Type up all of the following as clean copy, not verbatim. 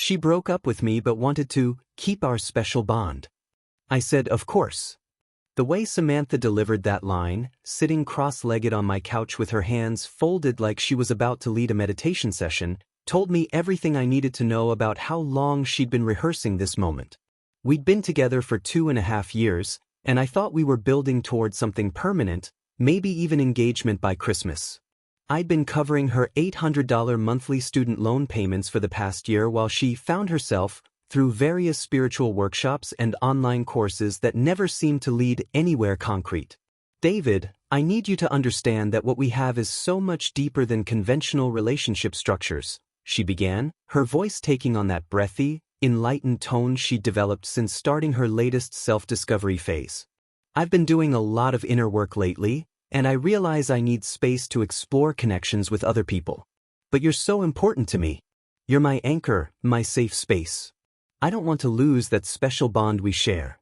She broke up with me but wanted to keep our special bond. I said, of course. The way Samantha delivered that line, sitting cross-legged on my couch with her hands folded like she was about to lead a meditation session, told me everything I needed to know about how long she'd been rehearsing this moment. We'd been together for 2.5 years, and I thought we were building toward something permanent, maybe even engagement by Christmas. I'd been covering her $800 monthly student loan payments for the past year while she found herself, through various spiritual workshops and online courses that never seemed to lead anywhere concrete. David, I need you to understand that what we have is so much deeper than conventional relationship structures, she began, her voice taking on that breathy, enlightened tone she'd developed since starting her latest self-discovery phase. I've been doing a lot of inner work lately, and I realize I need space to explore connections with other people. But you're so important to me. You're my anchor, my safe space. I don't want to lose that special bond we share.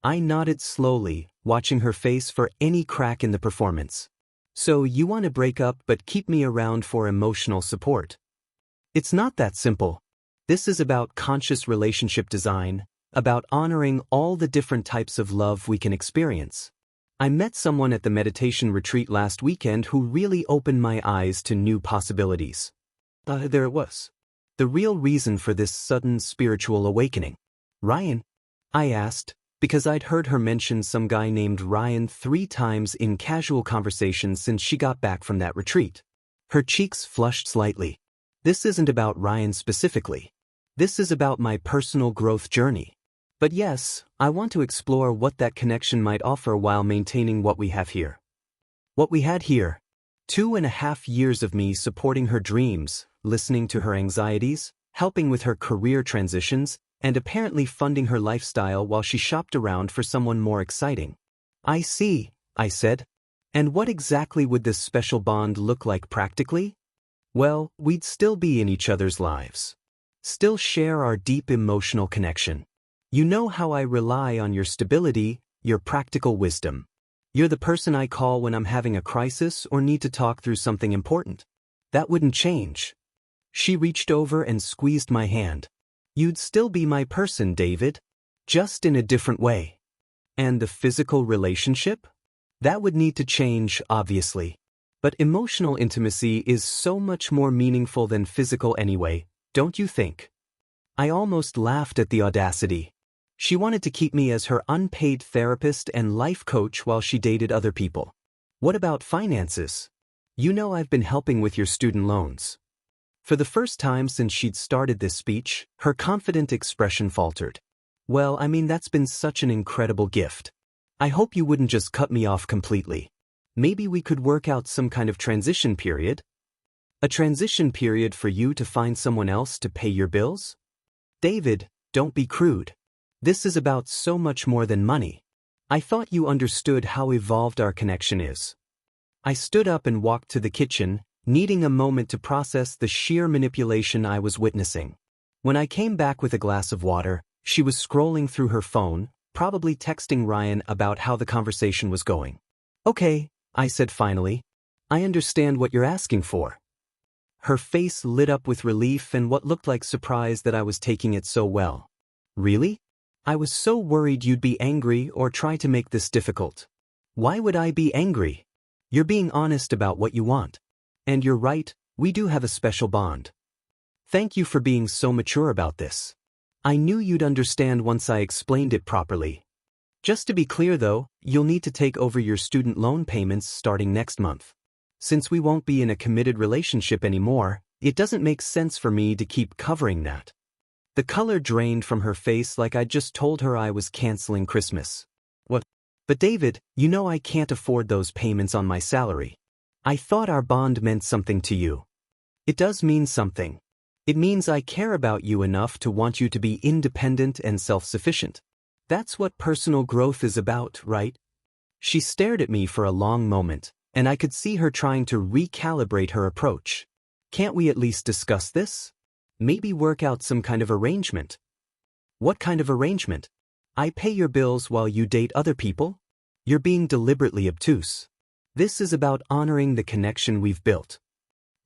I nodded slowly, watching her face for any crack in the performance. So you want to break up but keep me around for emotional support? It's not that simple. This is about conscious relationship design, about honoring all the different types of love we can experience. I met someone at the meditation retreat last weekend who really opened my eyes to new possibilities. There it was. The real reason for this sudden spiritual awakening. Ryan? I asked, because I'd heard her mention some guy named Ryan 3 times in casual conversation since she got back from that retreat. Her cheeks flushed slightly. This isn't about Ryan specifically. This is about my personal growth journey. But yes, I want to explore what that connection might offer while maintaining what we have here. What we had here. 2.5 years of me supporting her dreams, listening to her anxieties, helping with her career transitions, and apparently funding her lifestyle while she shopped around for someone more exciting. I see, I said. And what exactly would this special bond look like practically? Well, we'd still be in each other's lives. Still share our deep emotional connection. You know how I rely on your stability, your practical wisdom. You're the person I call when I'm having a crisis or need to talk through something important. That wouldn't change. She reached over and squeezed my hand. You'd still be my person, David. Just in a different way. And the physical relationship? That would need to change, obviously. But emotional intimacy is so much more meaningful than physical anyway, don't you think? I almost laughed at the audacity. She wanted to keep me as her unpaid therapist and life coach while she dated other people. What about finances? You know I've been helping with your student loans. For the first time since she'd started this speech, her confident expression faltered. Well, I mean, that's been such an incredible gift. I hope you wouldn't just cut me off completely. Maybe we could work out some kind of transition period? A transition period for you to find someone else to pay your bills? David, don't be crude. This is about so much more than money. I thought you understood how evolved our connection is. I stood up and walked to the kitchen, needing a moment to process the sheer manipulation I was witnessing. When I came back with a glass of water, she was scrolling through her phone, probably texting Ryan about how the conversation was going. Okay, I said finally. I understand what you're asking for. Her face lit up with relief and what looked like surprise that I was taking it so well. Really? I was so worried you'd be angry or try to make this difficult. Why would I be angry? You're being honest about what you want. And you're right, we do have a special bond. Thank you for being so mature about this. I knew you'd understand once I explained it properly. Just to be clear though, you'll need to take over your student loan payments starting next month. Since we won't be in a committed relationship anymore, it doesn't make sense for me to keep covering that. The color drained from her face like I'd just told her I was canceling Christmas. What? But David, you know I can't afford those payments on my salary. I thought our bond meant something to you. It does mean something. It means I care about you enough to want you to be independent and self-sufficient. That's what personal growth is about, right? She stared at me for a long moment, and I could see her trying to recalibrate her approach. Can't we at least discuss this? Maybe work out some kind of arrangement. What kind of arrangement? I pay your bills while you date other people? You're being deliberately obtuse. This is about honoring the connection we've built.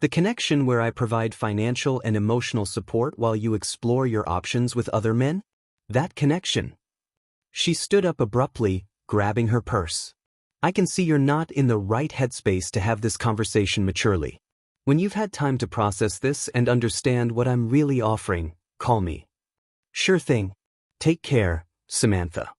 The connection where I provide financial and emotional support while you explore your options with other men? That connection. She stood up abruptly, grabbing her purse. I can see you're not in the right headspace to have this conversation maturely. When you've had time to process this and understand what I'm really offering, call me. Sure thing. Take care, Samantha.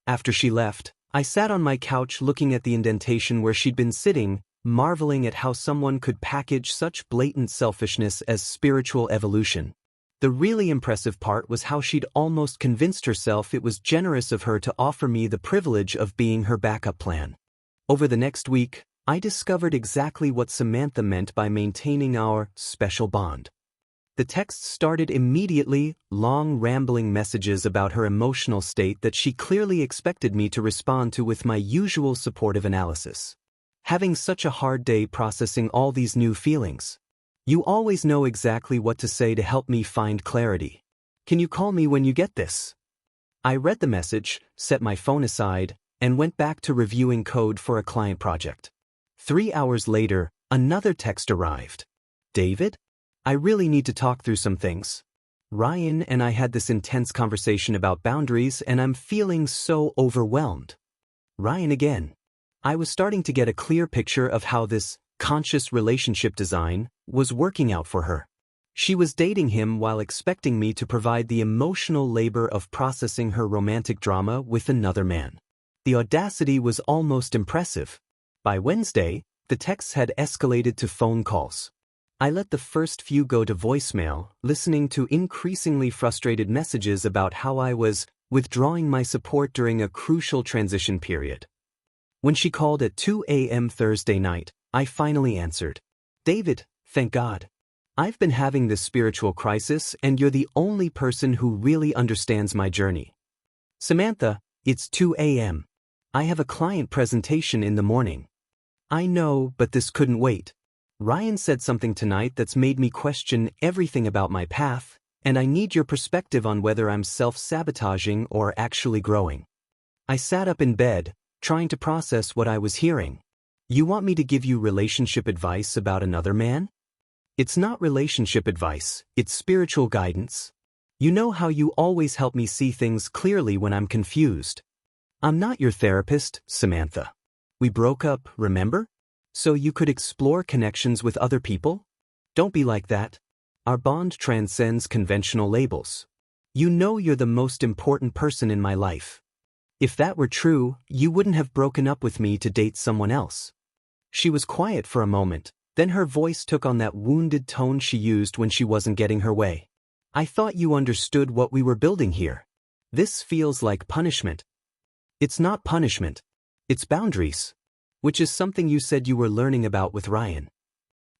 After she left, I sat on my couch looking at the indentation where she'd been sitting, marveling at how someone could package such blatant selfishness as spiritual evolution. The really impressive part was how she'd almost convinced herself it was generous of her to offer me the privilege of being her backup plan. Over the next week, I discovered exactly what Samantha meant by maintaining our special bond. The texts started immediately, long rambling messages about her emotional state that she clearly expected me to respond to with my usual supportive analysis. Having such a hard day processing all these new feelings. You always know exactly what to say to help me find clarity. Can you call me when you get this? I read the message, set my phone aside, and went back to reviewing code for a client project. 3 hours later, another text arrived. David? I really need to talk through some things. Ryan and I had this intense conversation about boundaries and I'm feeling so overwhelmed. Ryan again. I was starting to get a clear picture of how this conscious relationship design was working out for her. She was dating him while expecting me to provide the emotional labor of processing her romantic drama with another man. The audacity was almost impressive. By Wednesday, the texts had escalated to phone calls. I let the first few go to voicemail, listening to increasingly frustrated messages about how I was withdrawing my support during a crucial transition period. When she called at 2 a.m. Thursday night, I finally answered. David, thank God. I've been having this spiritual crisis and you're the only person who really understands my journey. Samantha, it's 2 a.m. I have a client presentation in the morning. I know, but this couldn't wait. Ryan said something tonight that's made me question everything about my path, and I need your perspective on whether I'm self-sabotaging or actually growing. I sat up in bed, trying to process what I was hearing. You want me to give you relationship advice about another man? It's not relationship advice, it's spiritual guidance. You know how you always help me see things clearly when I'm confused. I'm not your therapist, Samantha. We broke up, remember? So you could explore connections with other people? Don't be like that. Our bond transcends conventional labels. You know you're the most important person in my life. If that were true, you wouldn't have broken up with me to date someone else. She was quiet for a moment, then her voice took on that wounded tone she used when she wasn't getting her way. I thought you understood what we were building here. This feels like punishment. It's not punishment. It's boundaries. Which is something you said you were learning about with Ryan.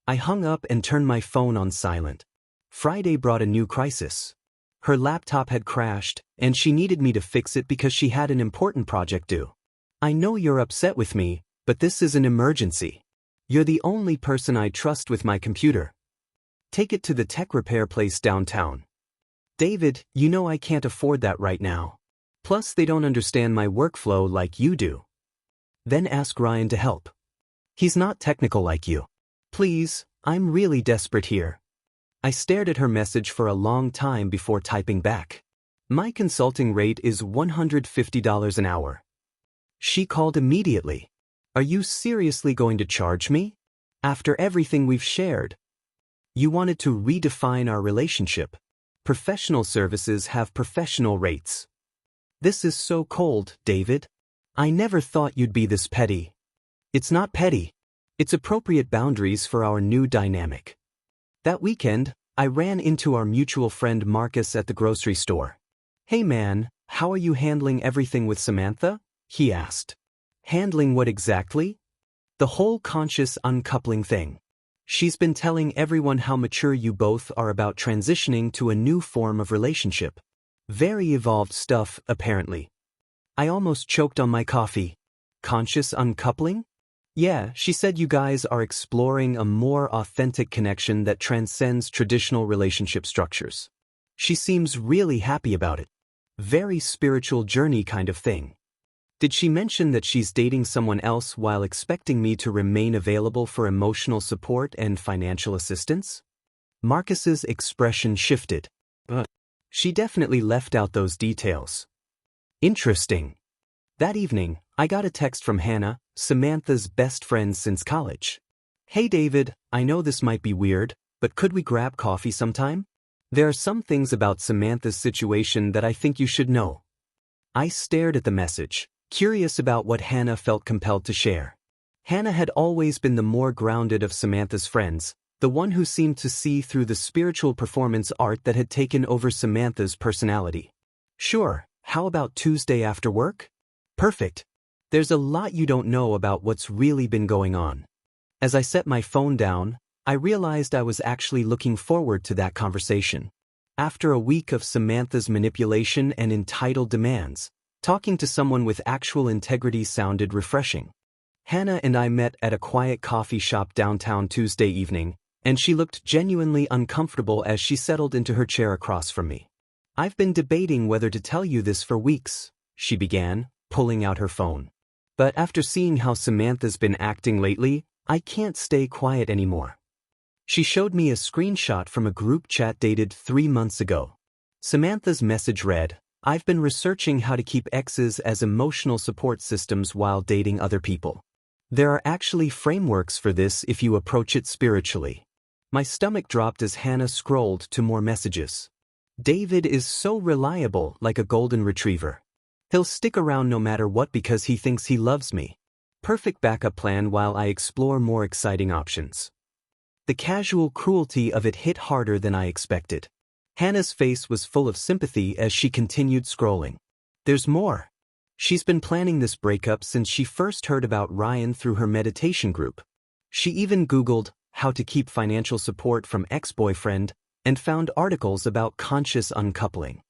I hung up and turned my phone on silent. Friday brought a new crisis. Her laptop had crashed, and she needed me to fix it because she had an important project due. I know you're upset with me, but this is an emergency. You're the only person I trust with my computer. Take it to the tech repair place downtown. David, you know I can't afford that right now. Plus, they don't understand my workflow like you do. Then ask Ryan to help. He's not technical like you. Please, I'm really desperate here. I stared at her message for a long time before typing back. My consulting rate is $150 an hour. She called immediately. Are you seriously going to charge me? After everything we've shared? You wanted to redefine our relationship. Professional services have professional rates. This is so cold, David. I never thought you'd be this petty. It's not petty. It's appropriate boundaries for our new dynamic. That weekend, I ran into our mutual friend Marcus at the grocery store. Hey man, how are you handling everything with Samantha? He asked. Handling what exactly? The whole conscious uncoupling thing. She's been telling everyone how mature you both are about transitioning to a new form of relationship. Very evolved stuff, apparently. I almost choked on my coffee. Conscious uncoupling? Yeah, she said you guys are exploring a more authentic connection that transcends traditional relationship structures. She seems really happy about it. Very spiritual journey kind of thing. Did she mention that she's dating someone else while expecting me to remain available for emotional support and financial assistance? Marcus's expression shifted. But she definitely left out those details. Interesting. That evening, I got a text from Hannah, Samantha's best friend since college. Hey David, I know this might be weird, but could we grab coffee sometime? There are some things about Samantha's situation that I think you should know. I stared at the message, curious about what Hannah felt compelled to share. Hannah had always been the more grounded of Samantha's friends, the one who seemed to see through the spiritual performance art that had taken over Samantha's personality. Sure, how about Tuesday after work? Perfect. There's a lot you don't know about what's really been going on. As I set my phone down, I realized I was actually looking forward to that conversation. After a week of Samantha's manipulation and entitled demands, talking to someone with actual integrity sounded refreshing. Hannah and I met at a quiet coffee shop downtown Tuesday evening, and she looked genuinely uncomfortable as she settled into her chair across from me. I've been debating whether to tell you this for weeks, she began, pulling out her phone. But after seeing how Samantha's been acting lately, I can't stay quiet anymore. She showed me a screenshot from a group chat dated 3 months ago. Samantha's message read, I've been researching how to keep exes as emotional support systems while dating other people. There are actually frameworks for this if you approach it spiritually. My stomach dropped as Hannah scrolled to more messages. David is so reliable, like a golden retriever. He'll stick around no matter what because he thinks he loves me. Perfect backup plan while I explore more exciting options. The casual cruelty of it hit harder than I expected. Hannah's face was full of sympathy as she continued scrolling. There's more. She's been planning this breakup since she first heard about Ryan through her meditation group. She even Googled how to keep financial support from ex-boyfriend and found articles about conscious uncoupling.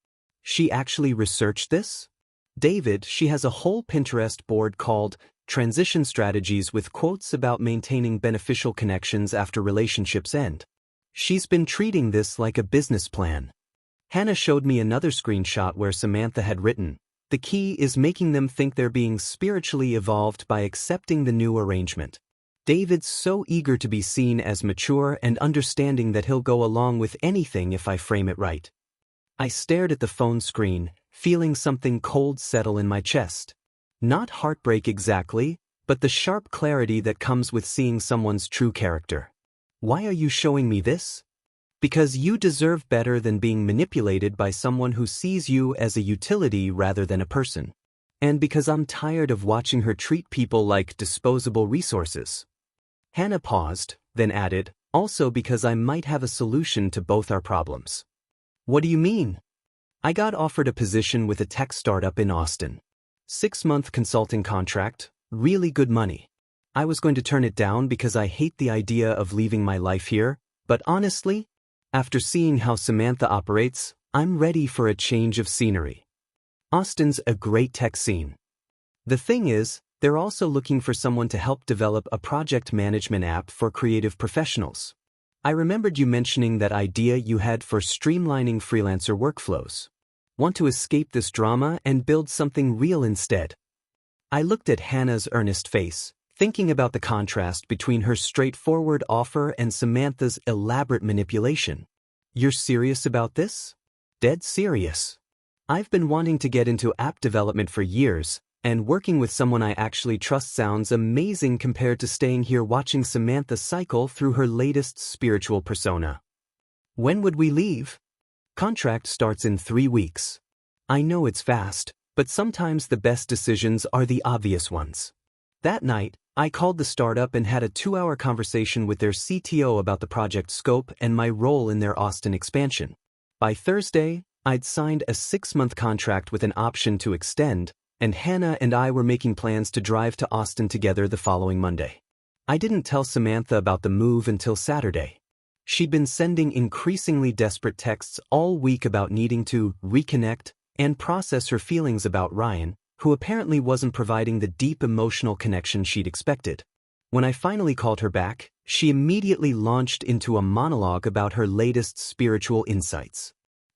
She actually researched this? David, she has a whole Pinterest board called Transition Strategies with quotes about maintaining beneficial connections after relationships end. She's been treating this like a business plan. Hannah showed me another screenshot where Samantha had written, the key is making them think they're being spiritually evolved by accepting the new arrangement. David's so eager to be seen as mature and understanding that he'll go along with anything if I frame it right. I stared at the phone screen, feeling something cold settle in my chest. Not heartbreak exactly, but the sharp clarity that comes with seeing someone's true character. Why are you showing me this? Because you deserve better than being manipulated by someone who sees you as a utility rather than a person. And because I'm tired of watching her treat people like disposable resources. Hannah paused, then added, also because I might have a solution to both our problems. What do you mean? I got offered a position with a tech startup in Austin. 6-month consulting contract, really good money. I was going to turn it down because I hate the idea of leaving my life here, but honestly, after seeing how Samantha operates, I'm ready for a change of scenery. Austin's a great tech scene. The thing is, they're also looking for someone to help develop a project management app for creative professionals. I remembered you mentioning that idea you had for streamlining freelancer workflows. Want to escape this drama and build something real instead? I looked at Hannah's earnest face, thinking about the contrast between her straightforward offer and Samantha's elaborate manipulation. You're serious about this? Dead serious. I've been wanting to get into app development for years, and working with someone I actually trust sounds amazing compared to staying here watching Samantha cycle through her latest spiritual persona. When would we leave? Contract starts in 3 weeks. I know it's fast, but sometimes the best decisions are the obvious ones. That night, I called the startup and had a 2-hour conversation with their CTO about the project scope and my role in their Austin expansion. By Thursday, I'd signed a 6-month contract with an option to extend, and Hannah and I were making plans to drive to Austin together the following Monday. I didn't tell Samantha about the move until Saturday. She'd been sending increasingly desperate texts all week about needing to reconnect and process her feelings about Ryan, who apparently wasn't providing the deep emotional connection she'd expected. When I finally called her back, she immediately launched into a monologue about her latest spiritual insights.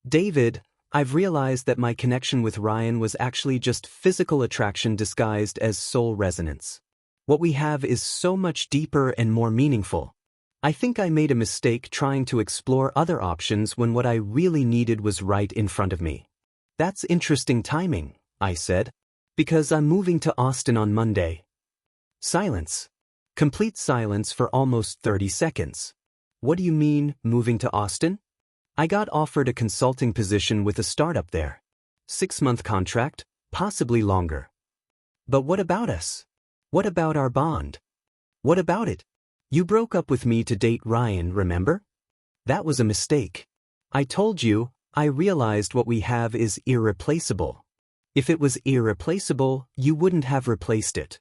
David, I've realized that my connection with Ryan was actually just physical attraction disguised as soul resonance. What we have is so much deeper and more meaningful. I think I made a mistake trying to explore other options when what I really needed was right in front of me. That's interesting timing, I said, because I'm moving to Austin on Monday. Silence. Complete silence for almost 30 seconds. What do you mean, moving to Austin? I got offered a consulting position with a startup there. 6-month contract, possibly longer. But what about us? What about our bond? What about it? You broke up with me to date Ryan, remember? That was a mistake. I told you, I realized what we have is irreplaceable. If it was irreplaceable, you wouldn't have replaced it.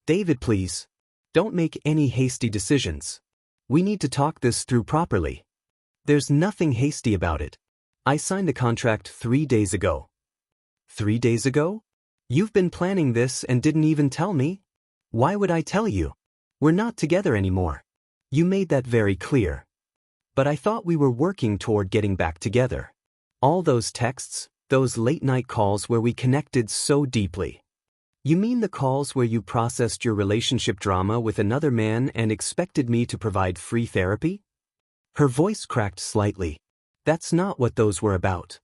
David, please. Don't make any hasty decisions. We need to talk this through properly. There's nothing hasty about it. I signed the contract 3 days ago. 3 days ago? You've been planning this and didn't even tell me? Why would I tell you? We're not together anymore. You made that very clear. But I thought we were working toward getting back together. All those texts, those late-night calls where we connected so deeply. You mean the calls where you processed your relationship drama with another man and expected me to provide free therapy? Her voice cracked slightly. That's not what those were about.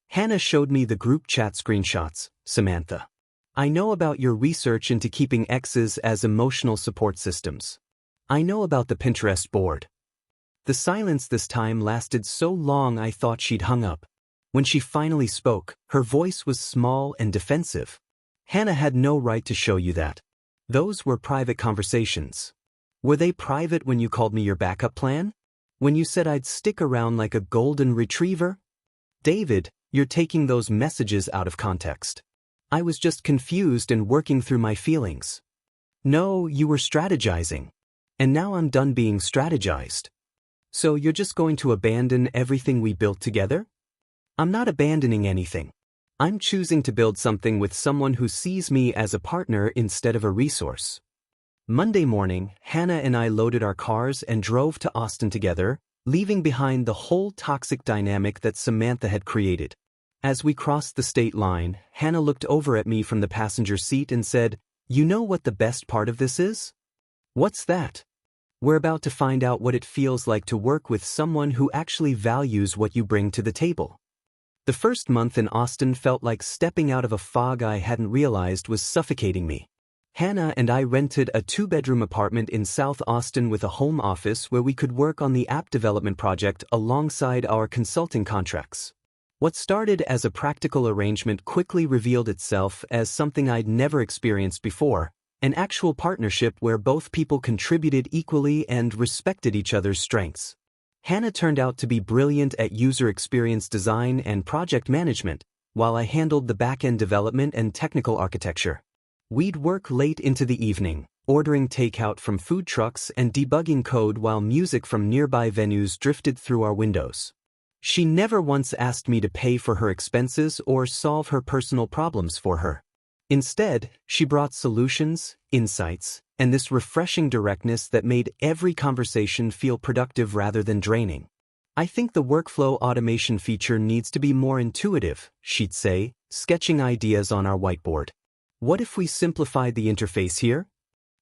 Hannah showed me the group chat screenshots, Samantha. I know about your research into keeping exes as emotional support systems. I know about the Pinterest board. The silence this time lasted so long I thought she'd hung up. When she finally spoke, her voice was small and defensive. Hannah had no right to show you that. Those were private conversations. Were they private when you called me your backup plan? When you said I'd stick around like a golden retriever? David, you're taking those messages out of context. I was just confused and working through my feelings. No, you were strategizing. And now I'm done being strategized. So you're just going to abandon everything we built together? I'm not abandoning anything. I'm choosing to build something with someone who sees me as a partner instead of a resource. Monday morning, Hannah and I loaded our cars and drove to Austin together, leaving behind the whole toxic dynamic that Samantha had created. As we crossed the state line, Hannah looked over at me from the passenger seat and said, "You know what the best part of this is? What's that? We're about to find out what it feels like to work with someone who actually values what you bring to the table." The first month in Austin felt like stepping out of a fog I hadn't realized was suffocating me. Hannah and I rented a 2-bedroom apartment in South Austin with a home office where we could work on the app development project alongside our consulting contracts. What started as a practical arrangement quickly revealed itself as something I'd never experienced before, an actual partnership where both people contributed equally and respected each other's strengths. Hannah turned out to be brilliant at user experience design and project management, while I handled the back-end development and technical architecture. We'd work late into the evening, ordering takeout from food trucks and debugging code while music from nearby venues drifted through our windows. She never once asked me to pay for her expenses or solve her personal problems for her. Instead, she brought solutions, insights, and this refreshing directness that made every conversation feel productive rather than draining. "I think the workflow automation feature needs to be more intuitive," she'd say, sketching ideas on our whiteboard. "What if we simplified the interface here?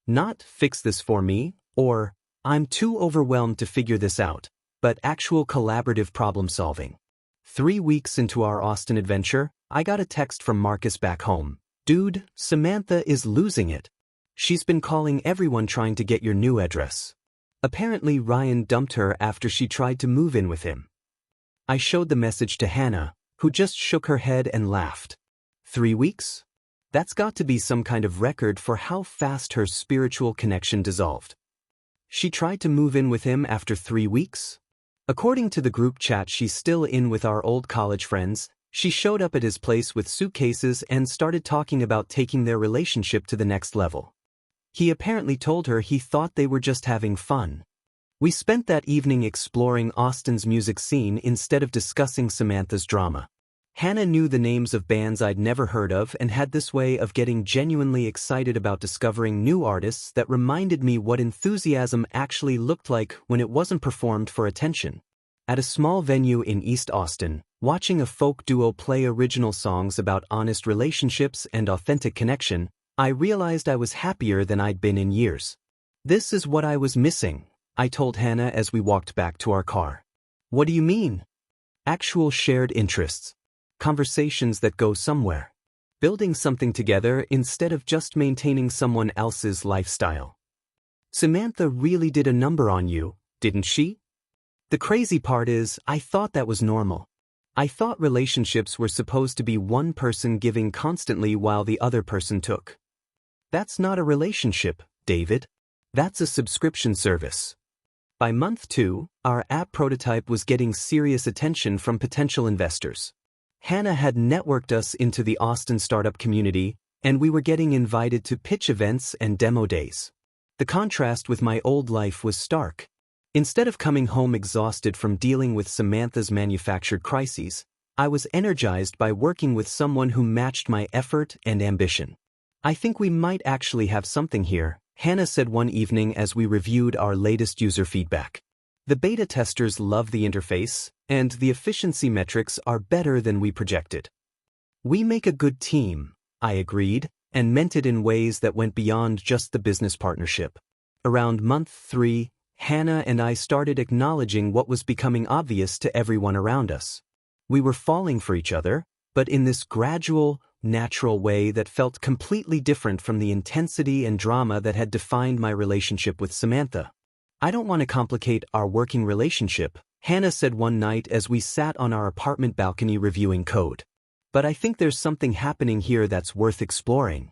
Not 'fix this for me' or 'I'm too overwhelmed to figure this out,' but actual collaborative problem solving." 3 weeks into our Austin adventure, I got a text from Marcus back home. "Dude, Samantha is losing it. She's been calling everyone trying to get your new address. Apparently Ryan dumped her after she tried to move in with him." I showed the message to Hannah, who just shook her head and laughed. 3 weeks? That's got to be some kind of record for how fast her spiritual connection dissolved. She tried to move in with him after 3 weeks? According to the group chat she's still in with our old college friends, she showed up at his place with suitcases and started talking about taking their relationship to the next level. He apparently told her he thought they were just having fun. We spent that evening exploring Austin's music scene instead of discussing Samantha's drama. Hannah knew the names of bands I'd never heard of and had this way of getting genuinely excited about discovering new artists that reminded me what enthusiasm actually looked like when it wasn't performed for attention. At a small venue in East Austin, Watching a folk duo play original songs about honest relationships and authentic connection, I realized I was happier than I'd been in years. This is what I was missing, I told Hannah as we walked back to our car. What do you mean? Actual shared interests. Conversations that go somewhere. Building something together instead of just maintaining someone else's lifestyle. Samantha really did a number on you, didn't she? The crazy part is, I thought that was normal. I thought relationships were supposed to be one person giving constantly while the other person took. That's not a relationship, David. That's a subscription service. By month 2, our app prototype was getting serious attention from potential investors. Hannah had networked us into the Austin startup community, and we were getting invited to pitch events and demo days. The contrast with my old life was stark. Instead of coming home exhausted from dealing with Samantha's manufactured crises, I was energized by working with someone who matched my effort and ambition. I think we might actually have something here, Hannah said one evening as we reviewed our latest user feedback. The beta testers love the interface, and the efficiency metrics are better than we projected. We make a good team, I agreed, and meant it in ways that went beyond just the business partnership. Around month 3, Hannah and I started acknowledging what was becoming obvious to everyone around us. We were falling for each other, but in this gradual, natural way that felt completely different from the intensity and drama that had defined my relationship with Samantha. I don't want to complicate our working relationship, Hannah said one night as we sat on our apartment balcony reviewing code. But I think there's something happening here that's worth exploring.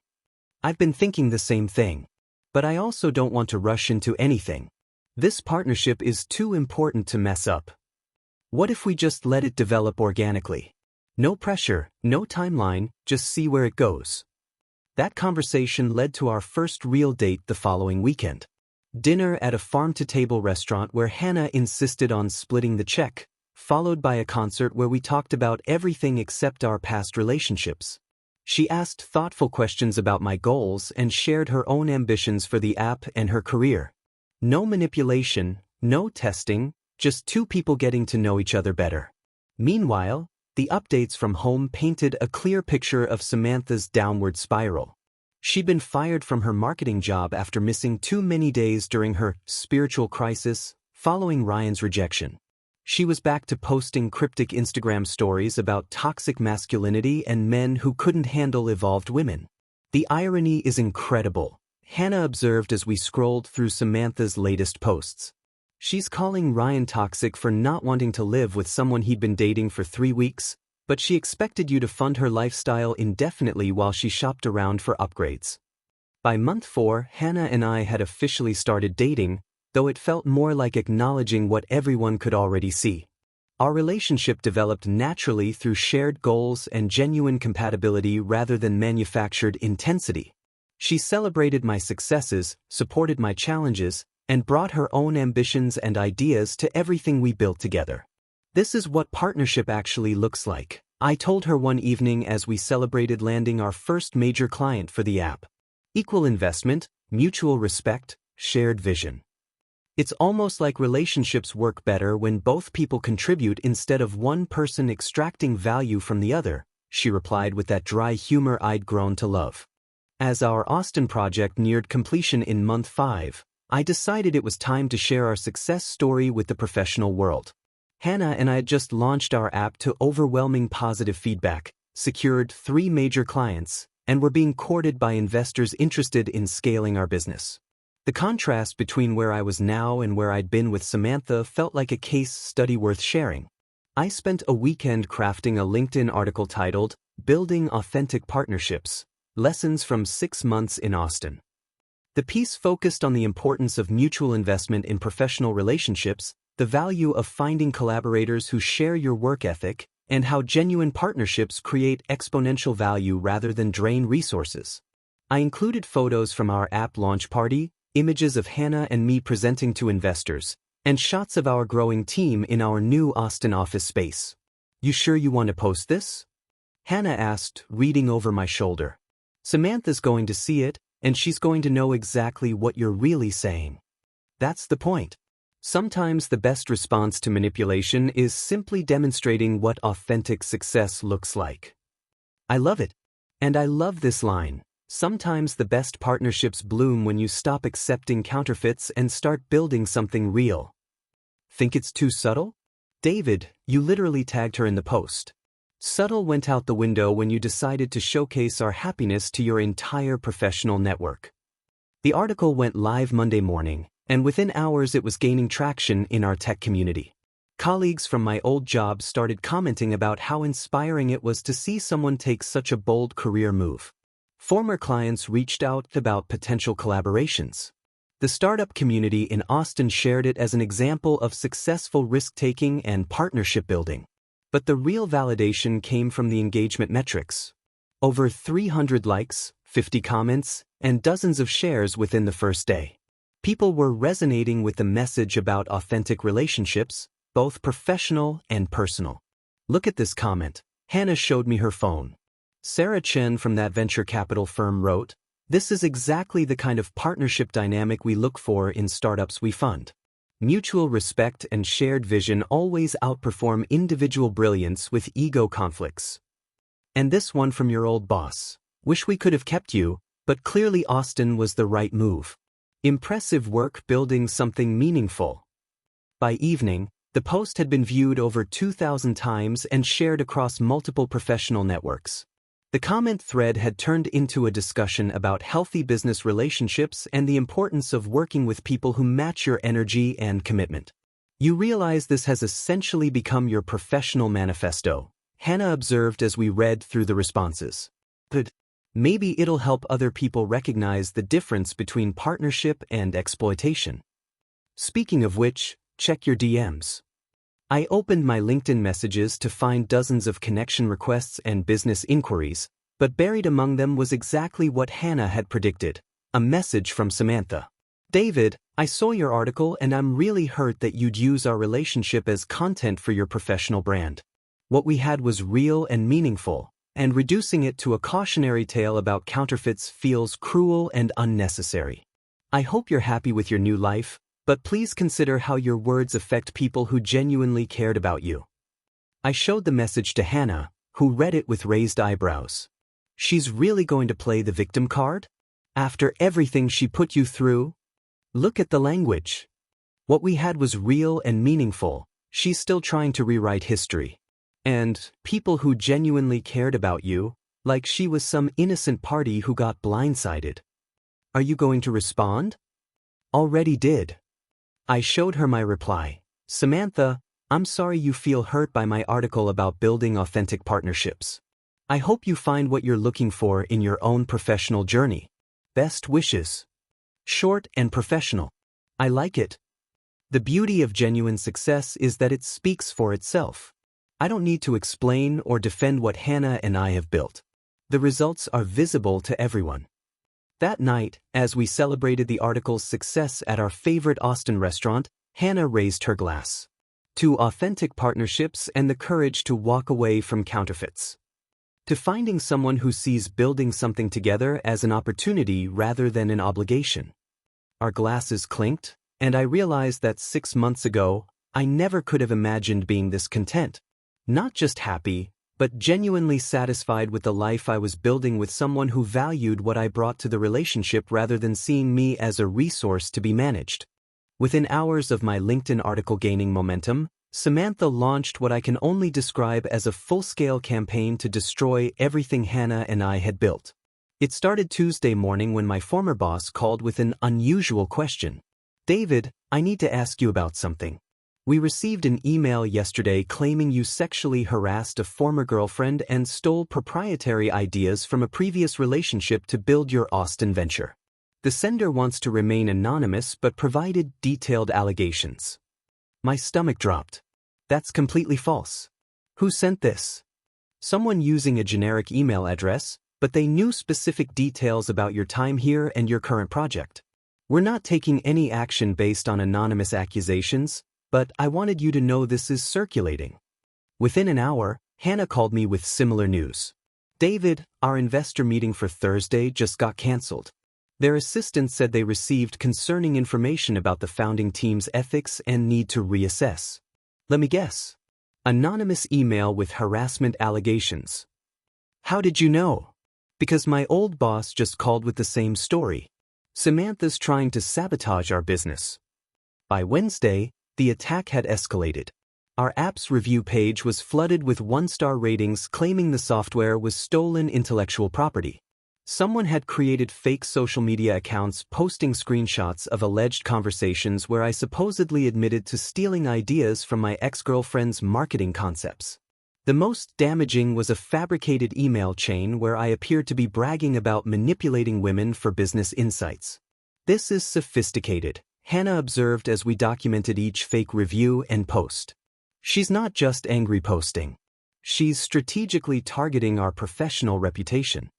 I've been thinking the same thing. But I also don't want to rush into anything. This partnership is too important to mess up. What if we just let it develop organically? No pressure, no timeline, just see where it goes. That conversation led to our first real date the following weekend. Dinner at a farm-to-table restaurant where Hannah insisted on splitting the check, followed by a concert where we talked about everything except our past relationships. She asked thoughtful questions about my goals and shared her own ambitions for the app and her career. No manipulation, no testing, just two people getting to know each other better. Meanwhile, the updates from home painted a clear picture of Samantha's downward spiral. She'd been fired from her marketing job after missing too many days during her spiritual crisis following Ryan's rejection. She was back to posting cryptic Instagram stories about toxic masculinity and men who couldn't handle evolved women. The irony is incredible, Hannah observed as we scrolled through Samantha's latest posts. She's calling Ryan toxic for not wanting to live with someone he'd been dating for 3 weeks, but she expected you to fund her lifestyle indefinitely while she shopped around for upgrades. By month 4, Hannah and I had officially started dating, though it felt more like acknowledging what everyone could already see. Our relationship developed naturally through shared goals and genuine compatibility rather than manufactured intensity. She celebrated my successes, supported my challenges, and brought her own ambitions and ideas to everything we built together. This is what partnership actually looks like, I told her one evening as we celebrated landing our first major client for the app. Equal investment, mutual respect, shared vision. It's almost like relationships work better when both people contribute instead of one person extracting value from the other, she replied with that dry humor I'd grown to love. As our Austin project neared completion in month 5, I decided it was time to share our success story with the professional world. Hannah and I had just launched our app to overwhelming positive feedback, secured 3 major clients, and were being courted by investors interested in scaling our business. The contrast between where I was now and where I'd been with Samantha felt like a case study worth sharing. I spent a weekend crafting a LinkedIn article titled, "Building Authentic Partnerships: Lessons from 6 Months in Austin." The piece focused on the importance of mutual investment in professional relationships, the value of finding collaborators who share your work ethic, and how genuine partnerships create exponential value rather than drain resources. I included photos from our app launch party, images of Hannah and me presenting to investors, and shots of our growing team in our new Austin office space. "You sure you want to post this?" Hannah asked, reading over my shoulder. "Samantha's going to see it, and she's going to know exactly what you're really saying." "That's the point." Sometimes the best response to manipulation is simply demonstrating what authentic success looks like. I love it. And I love this line. Sometimes the best partnerships bloom when you stop accepting counterfeits and start building something real. Think it's too subtle? David, you literally tagged her in the post. Subtle went out the window when you decided to showcase our happiness to your entire professional network. The article went live Monday morning, and within hours it was gaining traction in our tech community. Colleagues from my old job started commenting about how inspiring it was to see someone take such a bold career move. Former clients reached out about potential collaborations. The startup community in Austin shared it as an example of successful risk-taking and partnership building. But the real validation came from the engagement metrics. Over 300 likes, 50 comments, and dozens of shares within the first day. People were resonating with the message about authentic relationships, both professional and personal. Look at this comment. Hannah showed me her phone. Sarah Chen from that venture capital firm wrote, "This is exactly the kind of partnership dynamic we look for in startups we fund. Mutual respect and shared vision always outperform individual brilliance with ego conflicts." And this one from your old boss. "Wish we could have kept you, but clearly Austin was the right move. Impressive work building something meaningful." By evening, the post had been viewed over 2,000 times and shared across multiple professional networks. The comment thread had turned into a discussion about healthy business relationships and the importance of working with people who match your energy and commitment. "You realize this has essentially become your professional manifesto," Hannah observed as we read through the responses. "But maybe it'll help other people recognize the difference between partnership and exploitation." Speaking of which, check your DMs. I opened my LinkedIn messages to find dozens of connection requests and business inquiries, but buried among them was exactly what Hannah had predicted, a message from Samantha. "David, I saw your article and I'm really hurt that you'd use our relationship as content for your professional brand. What we had was real and meaningful, and reducing it to a cautionary tale about counterfeits feels cruel and unnecessary. I hope you're happy with your new life, but please consider how your words affect people who genuinely cared about you." I showed the message to Hannah, who read it with raised eyebrows. "She's really going to play the victim card? After everything she put you through? Look at the language. What we had was real and meaningful. She's still trying to rewrite history. And people who genuinely cared about you, like she was some innocent party who got blindsided. Are you going to respond?" "Already did." I showed her my reply. "Samantha, I'm sorry you feel hurt by my article about building authentic partnerships. I hope you find what you're looking for in your own professional journey. Best wishes." Short and professional. I like it. The beauty of genuine success is that it speaks for itself. I don't need to explain or defend what Hannah and I have built. The results are visible to everyone. That night, as we celebrated the article's success at our favorite Austin restaurant, Hannah raised her glass. To authentic partnerships and the courage to walk away from counterfeits. To finding someone who sees building something together as an opportunity rather than an obligation. Our glasses clinked, and I realized that 6 months ago, I never could have imagined being this content. Not just happy, but genuinely satisfied with the life I was building with someone who valued what I brought to the relationship rather than seeing me as a resource to be managed. Within hours of my LinkedIn article gaining momentum, Samantha launched what I can only describe as a full-scale campaign to destroy everything Hannah and I had built. It started Tuesday morning when my former boss called with an unusual question. "David, I need to ask you about something. We received an email yesterday claiming you sexually harassed a former girlfriend and stole proprietary ideas from a previous relationship to build your Austin venture. The sender wants to remain anonymous but provided detailed allegations." My stomach dropped. That's completely false. Who sent this? Someone using a generic email address, but they knew specific details about your time here and your current project. We're not taking any action based on anonymous accusations, but I wanted you to know this is circulating. Within an hour, Hannah called me with similar news. "David, our investor meeting for Thursday just got canceled. Their assistant said they received concerning information about the founding team's ethics and need to reassess. Let me guess. Anonymous email with harassment allegations. How did you know? Because my old boss just called with the same story. Samantha's trying to sabotage our business. By Wednesday, the attack had escalated. Our app's review page was flooded with one-star ratings claiming the software was stolen intellectual property. Someone had created fake social media accounts posting screenshots of alleged conversations where I supposedly admitted to stealing ideas from my ex-girlfriend's marketing concepts. The most damaging was a fabricated email chain where I appeared to be bragging about manipulating women for business insights. This is sophisticated, Hannah observed as we documented each fake review and post. She's not just angry posting. She's strategically targeting our professional reputation.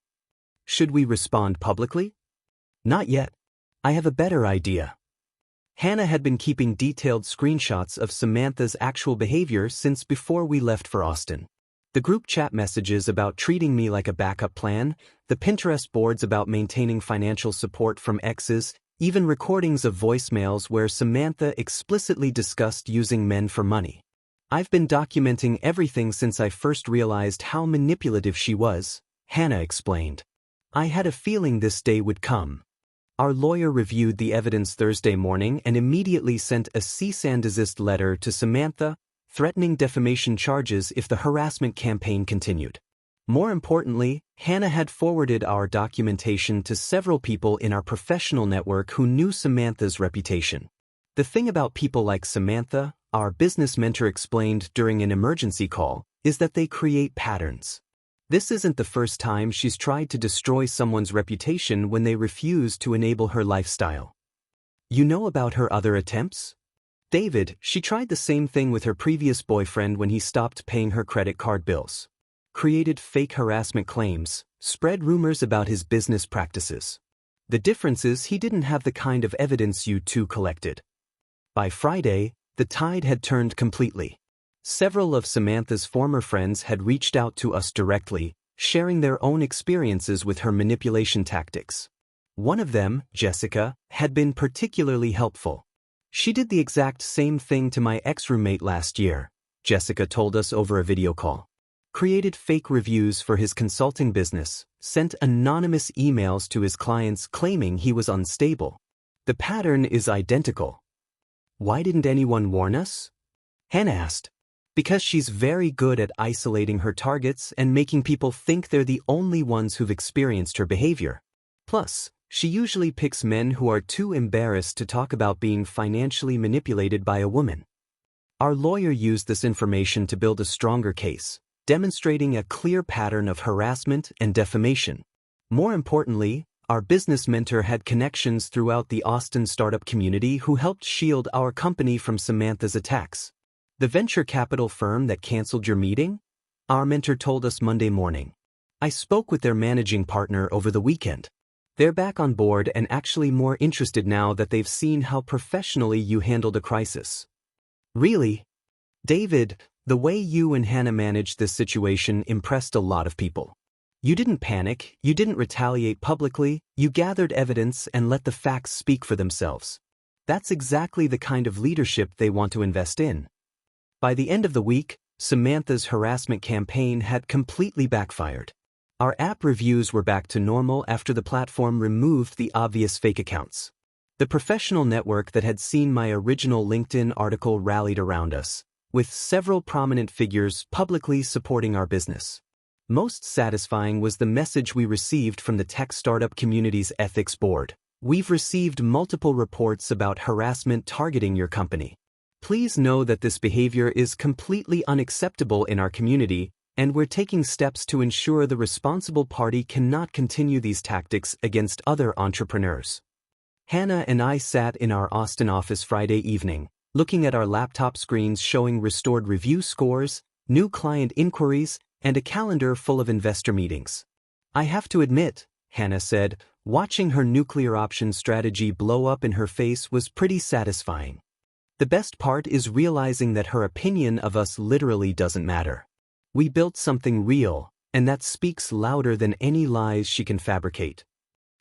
Should we respond publicly? Not yet. I have a better idea. Hannah had been keeping detailed screenshots of Samantha's actual behavior since before we left for Austin. The group chat messages about treating me like a backup plan, the Pinterest boards about maintaining financial support from exes, even recordings of voicemails where Samantha explicitly discussed using men for money. I've been documenting everything since I first realized how manipulative she was, Hannah explained. I had a feeling this day would come. Our lawyer reviewed the evidence Thursday morning and immediately sent a cease and desist letter to Samantha, threatening defamation charges if the harassment campaign continued. More importantly, Hannah had forwarded our documentation to several people in our professional network who knew Samantha's reputation. The thing about people like Samantha, our business mentor explained during an emergency call, is that they create patterns. This isn't the first time she's tried to destroy someone's reputation when they refuse to enable her lifestyle. You know about her other attempts? David, she tried the same thing with her previous boyfriend when he stopped paying her credit card bills. Created fake harassment claims, spread rumors about his business practices. The difference is he didn't have the kind of evidence you two collected. By Friday, the tide had turned completely. Several of Samantha's former friends had reached out to us directly, sharing their own experiences with her manipulation tactics. One of them, Jessica, had been particularly helpful. She did the exact same thing to my ex-roommate last year, Jessica told us over a video call. Created fake reviews for his consulting business, sent anonymous emails to his clients claiming he was unstable. The pattern is identical. Why didn't anyone warn us? Hannah asked. Because she's very good at isolating her targets and making people think they're the only ones who've experienced her behavior. Plus, she usually picks men who are too embarrassed to talk about being financially manipulated by a woman. Our lawyer used this information to build a stronger case, demonstrating a clear pattern of harassment and defamation. More importantly, our business mentor had connections throughout the Austin startup community who helped shield our company from Samantha's attacks. The venture capital firm that canceled your meeting? Our mentor told us Monday morning. I spoke with their managing partner over the weekend. They're back on board and actually more interested now that they've seen how professionally you handled a crisis. Really? David, the way you and Hannah managed this situation impressed a lot of people. You didn't panic, you didn't retaliate publicly, you gathered evidence and let the facts speak for themselves. That's exactly the kind of leadership they want to invest in. By the end of the week, Samantha's harassment campaign had completely backfired. Our app reviews were back to normal after the platform removed the obvious fake accounts. The professional network that had seen my original LinkedIn article rallied around us, with several prominent figures publicly supporting our business. Most satisfying was the message we received from the tech startup community's ethics board. We've received multiple reports about harassment targeting your company. Please know that this behavior is completely unacceptable in our community, and we're taking steps to ensure the responsible party cannot continue these tactics against other entrepreneurs. Hannah and I sat in our Austin office Friday evening, looking at our laptop screens showing restored review scores, new client inquiries, and a calendar full of investor meetings. I have to admit, Hannah said, watching her nuclear option strategy blow up in her face was pretty satisfying. The best part is realizing that her opinion of us literally doesn't matter. We built something real, and that speaks louder than any lies she can fabricate.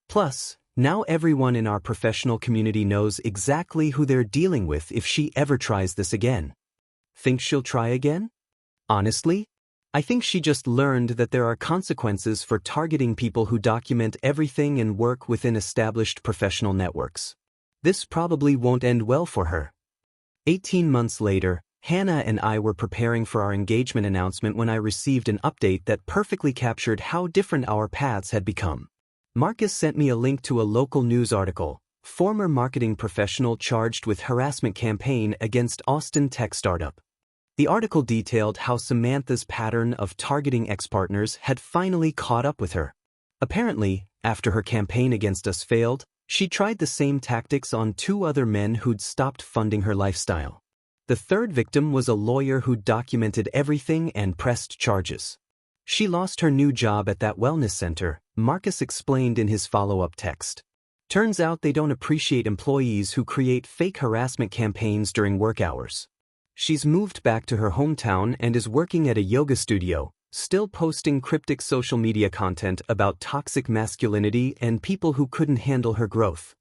Plus, Now everyone in our professional community knows exactly who they're dealing with if she ever tries this again. Think she'll try again? Honestly, I think she just learned that there are consequences for targeting people who document everything and work within established professional networks. This probably won't end well for her. 18 months later, Hannah and I were preparing for our engagement announcement when I received an update that perfectly captured how different our paths had become. Marcus sent me a link to a local news article, former marketing professional charged with harassment campaign against Austin tech startup. The article detailed how Samantha's pattern of targeting ex-partners had finally caught up with her. Apparently, after her campaign against us failed, she tried the same tactics on 2 other men who'd stopped funding her lifestyle. The third victim was a lawyer who documented everything and pressed charges. She lost her new job at that wellness center, Marcus explained in his follow-up text. Turns out they don't appreciate employees who create fake harassment campaigns during work hours. She's moved back to her hometown and is working at a yoga studio, still posting cryptic social media content about toxic masculinity and people who couldn't handle her growth.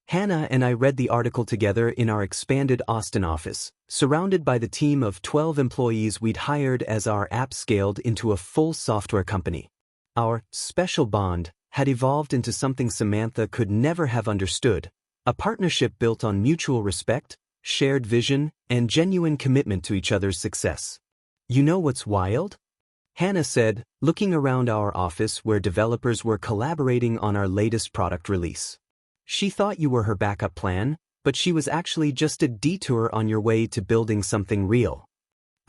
Hannah and I read the article together in our expanded Austin office, surrounded by the team of 12 employees we'd hired as our app scaled into a full software company. Our special bond had evolved into something Samantha could never have understood, a partnership built on mutual respect, shared vision, and genuine commitment to each other's success. You know what's wild? Hannah said, looking around our office where developers were collaborating on our latest product release. She thought you were her backup plan, but she was actually just a detour on your way to building something real.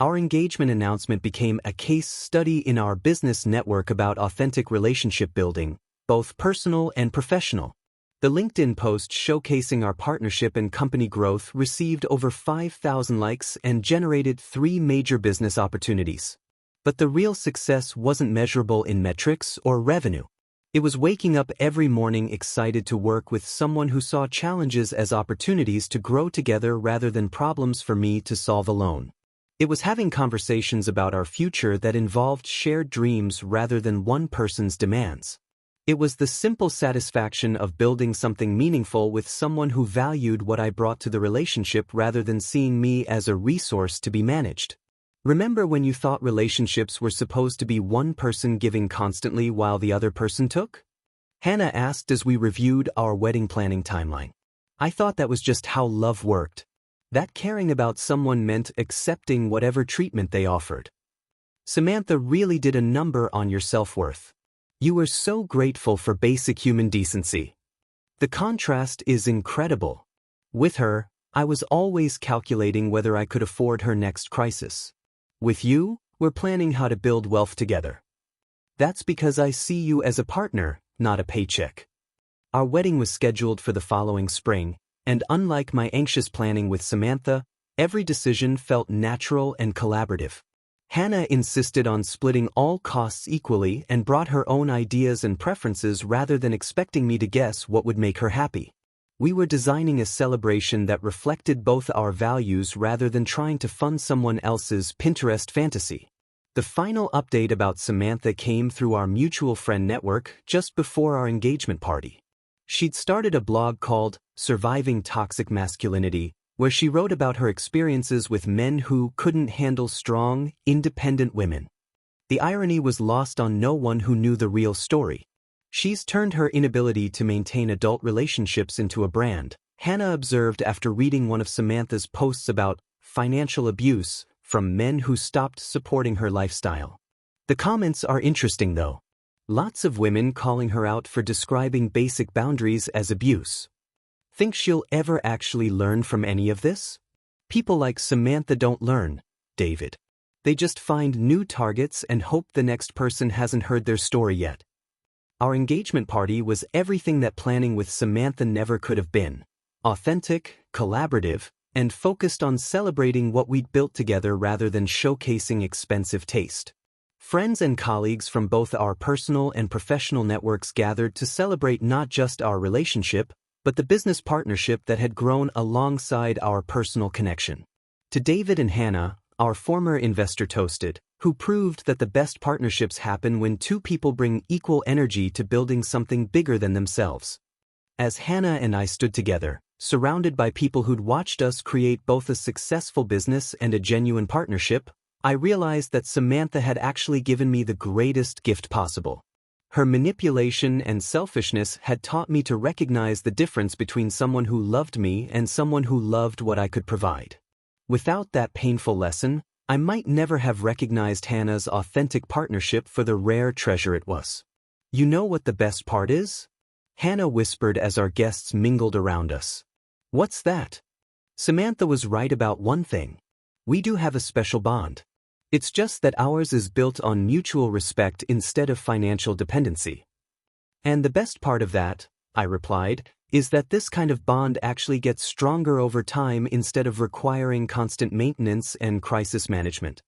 Our engagement announcement became a case study in our business network about authentic relationship building, both personal and professional. The LinkedIn post showcasing our partnership and company growth received over 5,000 likes and generated 3 major business opportunities. But the real success wasn't measurable in metrics or revenue. It was waking up every morning excited to work with someone who saw challenges as opportunities to grow together rather than problems for me to solve alone. It was having conversations about our future that involved shared dreams rather than one person's demands. It was the simple satisfaction of building something meaningful with someone who valued what I brought to the relationship rather than seeing me as a resource to be managed. Remember when you thought relationships were supposed to be one person giving constantly while the other person took? Hannah asked as we reviewed our wedding planning timeline. I thought that was just how love worked. That caring about someone meant accepting whatever treatment they offered. Samantha really did a number on your self-worth. You were so grateful for basic human decency. The contrast is incredible. With her, I was always calculating whether I could afford her next crisis. With you, we're planning how to build wealth together. That's because I see you as a partner, not a paycheck. Our wedding was scheduled for the following spring, and unlike my anxious planning with Samantha, every decision felt natural and collaborative. Hannah insisted on splitting all costs equally and brought her own ideas and preferences rather than expecting me to guess what would make her happy. We were designing a celebration that reflected both our values rather than trying to fund someone else's Pinterest fantasy. The final update about Samantha came through our mutual friend network just before our engagement party. She'd started a blog called Surviving Toxic Masculinity, where she wrote about her experiences with men who couldn't handle strong, independent women. The irony was lost on no one who knew the real story. She's turned her inability to maintain adult relationships into a brand, Hannah observed after reading one of Samantha's posts about financial abuse from men who stopped supporting her lifestyle. The comments are interesting though. Lots of women calling her out for describing basic boundaries as abuse. Think she'll ever actually learn from any of this? People like Samantha don't learn, David. They just find new targets and hope the next person hasn't heard their story yet. Our engagement party was everything that planning with Samantha never could have been. Authentic, collaborative, and focused on celebrating what we'd built together rather than showcasing expensive taste. Friends and colleagues from both our personal and professional networks gathered to celebrate not just our relationship, but the business partnership that had grown alongside our personal connection. To David and Hannah, our former investor toasted, who proved that the best partnerships happen when 2 people bring equal energy to building something bigger than themselves. As Hannah and I stood together, surrounded by people who'd watched us create both a successful business and a genuine partnership, I realized that Samantha had actually given me the greatest gift possible. Her manipulation and selfishness had taught me to recognize the difference between someone who loved me and someone who loved what I could provide. Without that painful lesson, I might never have recognized Hannah's authentic partnership for the rare treasure it was. You know what the best part is? Hannah whispered as our guests mingled around us. What's that? Samantha was right about one thing. We do have a special bond. It's just that ours is built on mutual respect instead of financial dependency. And the best part of that, I replied, is that this kind of bond actually gets stronger over time instead of requiring constant maintenance and crisis management.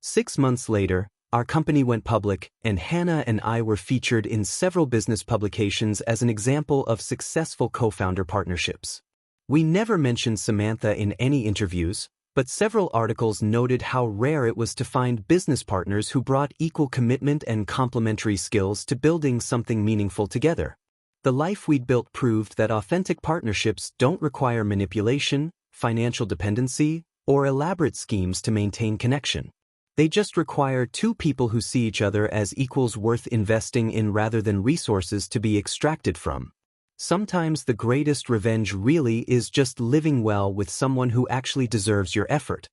6 months later, our company went public, and Hannah and I were featured in several business publications as an example of successful co-founder partnerships. We never mentioned Samantha in any interviews, but several articles noted how rare it was to find business partners who brought equal commitment and complementary skills to building something meaningful together. The life we'd built proved that authentic partnerships don't require manipulation, financial dependency, or elaborate schemes to maintain connection. They just require two people who see each other as equals worth investing in rather than resources to be extracted from. Sometimes the greatest revenge really is just living well with someone who actually deserves your effort.